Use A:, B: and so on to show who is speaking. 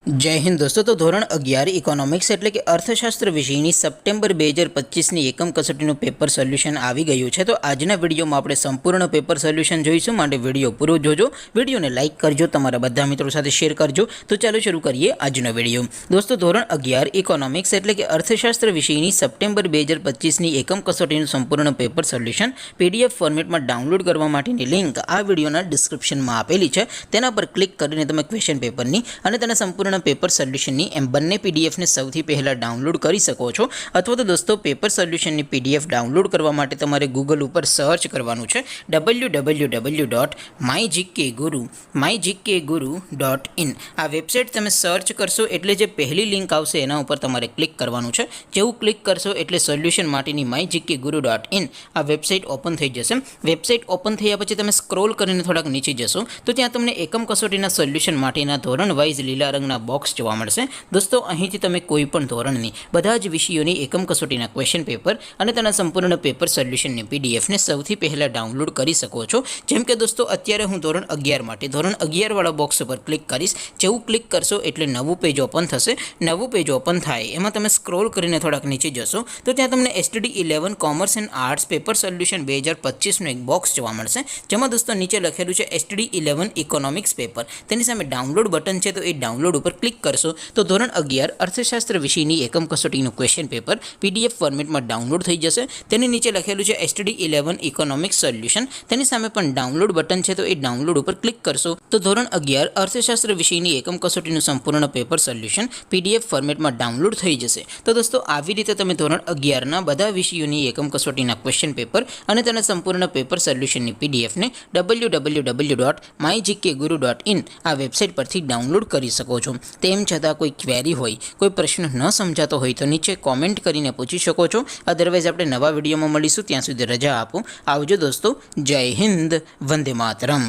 A: जय हिंद दोस्तों। तो ધોરણ 11 ઇકોનોમિક્સ એટલે કે અર્થશાસ્ત્ર વિષયની સપ્ટેમ્બર 2025ની એકમ કસોટીનું પેપર સોલ્યુશન આવી ગયું છે। તો આજના વિડીયોમાં આપણે સંપૂર્ણ પેપર સોલ્યુશન જોઈશું, માટે વિડીયો પૂરો જોજો, વિડીયોને લાઇક કરજો, તમારા બધા મિત્રો સાથે શેર કરજો। તો ચાલો શરૂ કરીએ આજનો વિડીયો। દોસ્તો ધોરણ 11 ઇકોનોમિક્સ એટલે કે અર્થશાસ્ત્ર વિષયની સપ્ટેમ્બર 2025ની એકમ કસોટીનું સંપૂર્ણ પેપર સોલ્યુશન PDF ફોર્મેટમાં ડાઉનલોડ કરવા માટેની લિંક આ વિડીયોના ડિસ્ક્રિપ્શનમાં આપેલી છે। તેના પર ક્લિક કરીને તમે ક્વેશ્ચન પેપરની અને તેના સંપૂર્ણ પેપર સોલ્યુશનની એમ બંને પીડીએફને સૌથી પહેલાં ડાઉનલોડ કરી શકો છો। અથવા તો દોસ્તો પેપર સોલ્યુશનની PDF ડાઉનલોડ કરવા માટે તમારે ગૂગલ ઉપર સર્ચ કરવાનું છે www.mygkguru.in। આ વેબસાઇટ તમે સર્ચ કરશો એટલે જે પહેલી લિંક આવશે એના ઉપર તમારે ક્લિક કરવાનું છે। જેવું ક્લિક કરશો એટલે સોલ્યુશન માટેની mygkguru.in આ વેબસાઇટ ઓપન થઈ જશે। વેબસાઇટ ઓપન થયા પછી તમે સ્ક્રોલ કરીને થોડાક નીચે જશો તો ત્યાં તમને એકમ કસોટીના સોલ્યુશન માટેના ધોરણ વાઇઝ લીલા રંગના બોક્સ જોવા મળશે। દોસ્તો અહીંથી તમે કોઈ પણ ધોરણની બધા જ વિષયોની એકમ કસોટીના ક્વેશ્ચન પેપર અને તેના સંપૂર્ણ પેપર સોલ્યુશનની પીડીએફને સૌથી પહેલાં ડાઉનલોડ કરી શકો છો। જેમ કે દોસ્તો અત્યારે હું ધોરણ 11 માટે ધોરણ 11 વાળા બોક્સ ઉપર ક્લિક કરીશ। જેવું ક્લિક કરશો એટલે નવું પેજ ઓપન થશે। નવું પેજ ઓપન થાય એમાં તમે સ્ક્રોલ કરીને થોડાક નીચે જશો તો ત્યાં તમને STD11 commerce and arts paper solution 2025નું એક બોક્સ જોવા મળશે, જેમાં દોસ્તો નીચે લખેલું છે STD11 ઇકોનોમિક્સ પેપર। તેની સામે ડાઉનલોડ બટન છે, તો એ ડાઉનલોડ ઉપર ક્લિક કરશો તો ધોરણ 11 અર્થશાસ્ત્ર વિષયની એકમ કસોટીનું ક્વેશ્ચન પેપર PDF ફોર્મેટમાં ડાઉનલોડ થઈ જશે। તેની નીચે લખેલું છે STD11 ઇકોનોમિક્સ સોલ્યુશન, તેની સામે પણ ડાઉનલોડ બટન છે, તો એ ડાઉનલોડ ઉપર ક્લિક કરશો તો ધોરણ 11 અર્થશાસ્ત્ર વિષયની એકમ કસોટીનું સંપૂર્ણ પેપર સોલ્યુશન PDF ફોર્મેટમાં ડાઉનલોડ થઈ જશે। તો દોસ્તો આવી રીતે તમે ધોરણ 11ના બધા વિષયોની એકમ કસોટીના ક્વેશ્ચન પેપર અને તેના સંપૂર્ણ પેપર સોલ્યુશનની PDFને www.mygkguru.in આ વેબસાઇટ પરથી ડાઉનલોડ કરી શકો છો। તેમ છતાં કોઈ ક્વેરી હોય, કોઈ પ્રશ્ન ન સમજાતો હોય તો નીચે કોમેન્ટ કરીને પૂછી શકો છો। અદરવાઇઝ આપણે નવા વિડીયોમાં મળીશું, ત્યાં સુધી રજા આપો। આવજો દોસ્તો, જય હિન્દ, વંદે માતરમ।